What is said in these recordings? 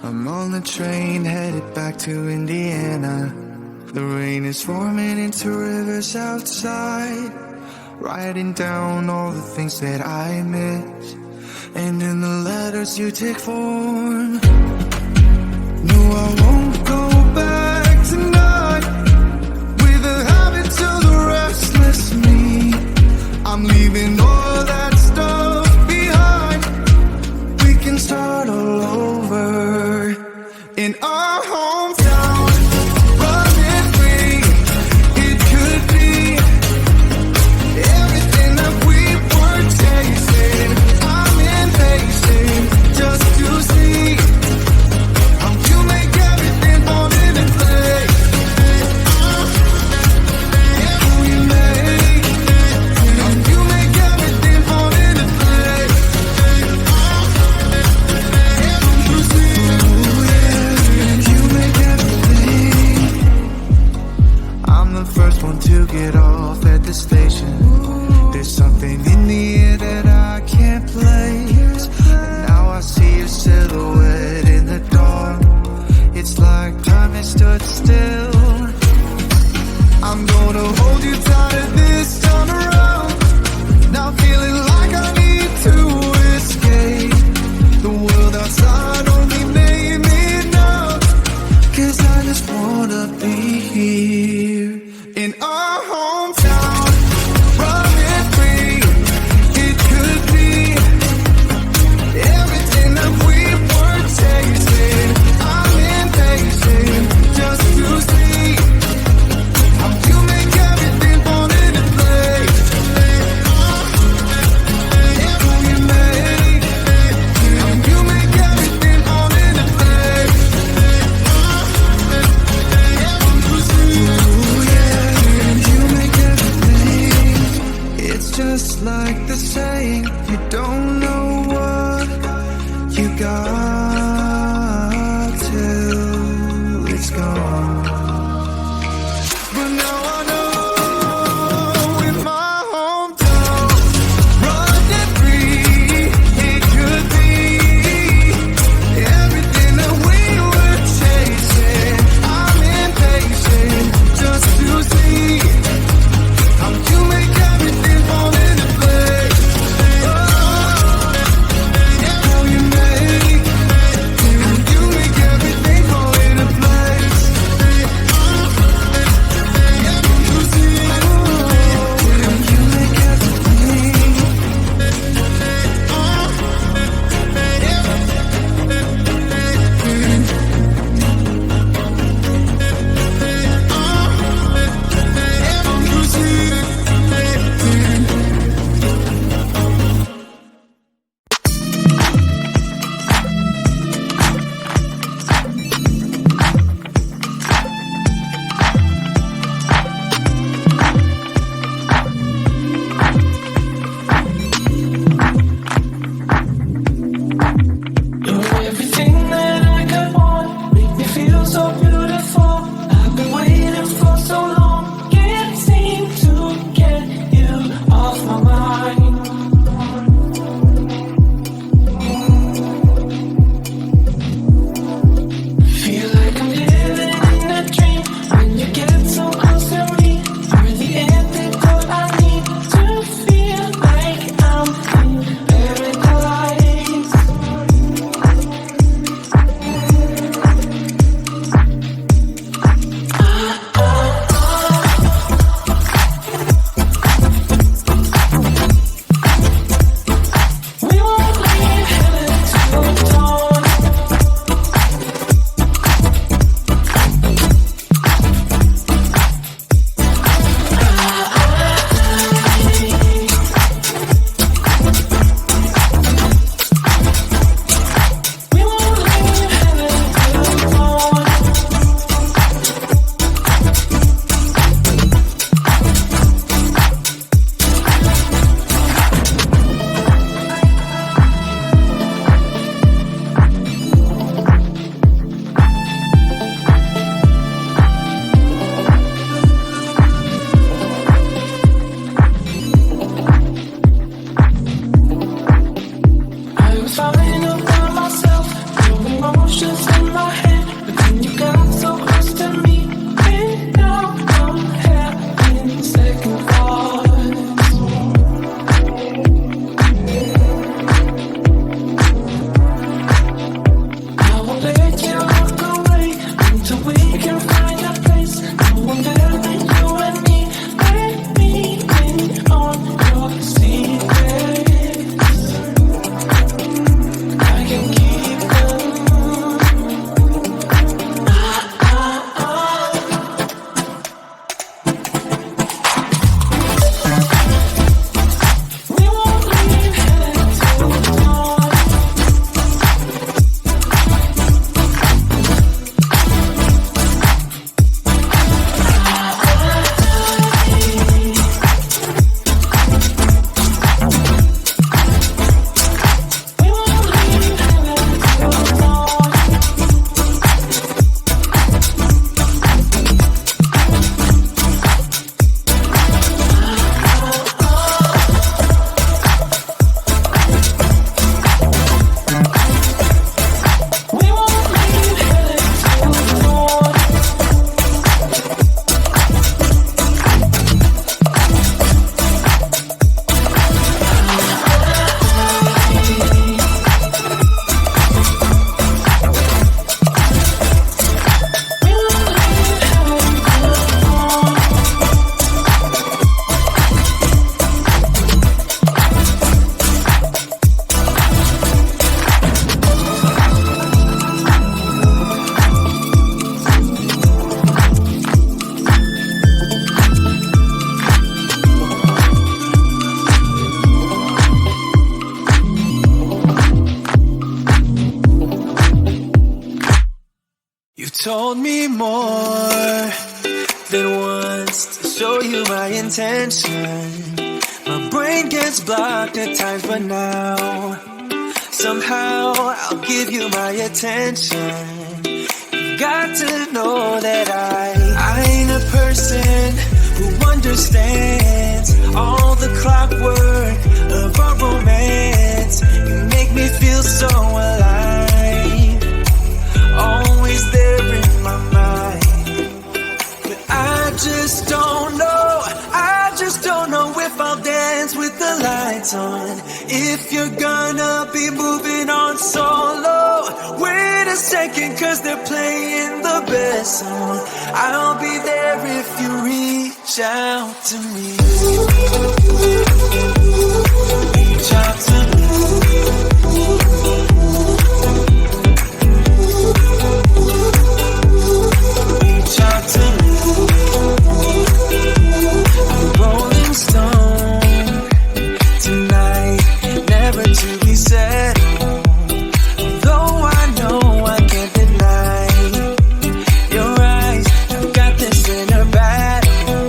I'm on the train headed back to Indiana. The rain is forming into rivers outside, writing down all the things that I miss, and in the letters you take form. No, I won't go back tonight with a habit to the restless me. I'm leaving all that stuff behind. We can start all over in our hometown, running free. It could be everything that we were chasing. I'm impatient just to see how you make everything fall into place. How you make everything fall into place. I'm the first one to get off at the station. There's something in the air that I can't place. And now I see a silhouette in the dark. It's like time has stood still. I'm gonna hold you tighter this time around. Now feeling like I need to escape. The world outside only made me numb. 'Cause I just wanna be here in our hometown, running free. It could be everything that we were chasing. I'm impatient just to see how you make everything fall into place. How you make everything fall into place. It's just like the saying, you don't know what you got till it's gone. But now I know in my hometown, running free, it could be everything that we were chasing. I'm impatient just to see how you make everything fall into place. How you make told me more than once to show you my intention. My brain gets blocked at times, but now somehow I'll give you my attention. You got to know that I ain't a person who understands all the clockwork of our romance. You make me feel so alive, always there in my mind. But I just don't know if I'll dance with the lights on. If you're gonna be moving on solo, wait a second, 'cause they're playing the best song. I'll be there if you reach out to me. Reach out to me. Reach out to me. A rolling stone tonight, never to be settled. Though I know I can't deny your eyes have got this inner battle.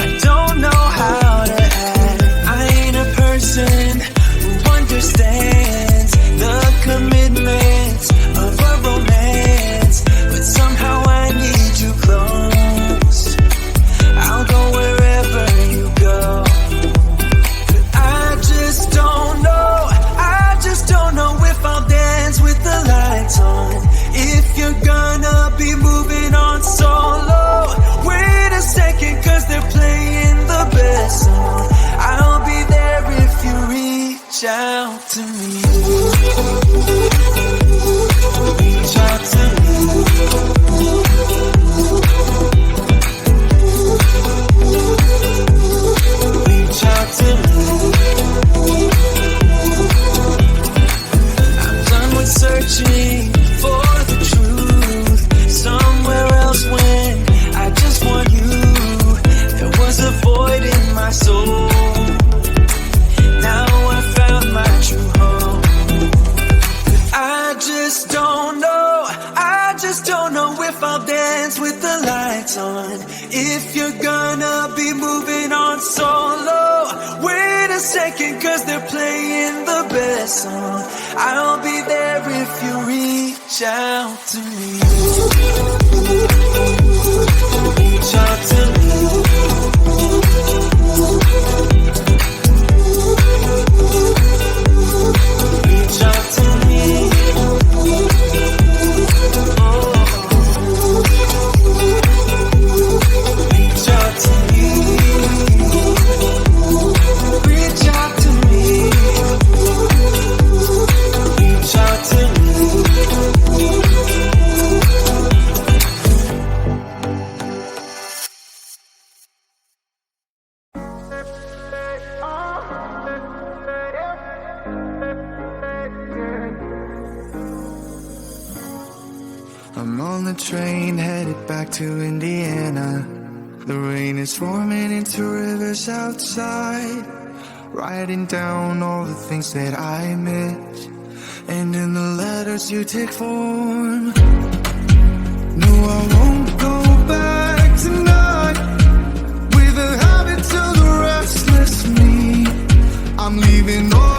I don't know how to act. I ain't a person who understands the commitments of a romance, but somehow I need you close. I'll go wherever you go. But I just don't know if I'll dance with the lights on. If you're gonna be moving on solo, wait a second, 'cause they're playing the best song. I'll be there if you reach out to me. Reach out to me. Reach out to me. I'm done with searching for the truth somewhere else when I just want you. There was a void in my soul. Now I found my true home. But I just don't know if I'll dance with the lights on. If you're gonna be moving on solo, wait a second, 'cause they're playing the best song. I'll be there if you reach out to me. Reach out to me. Reach out to me. Reach out to me. Reach out to me. Reach out to me. I'm on the train headed back to Indiana. The rain is forming into rivers outside, writing down all the things that I miss, and in the letters you take form. No, I won't go back tonight with the habits of the restless me. I'm leaving all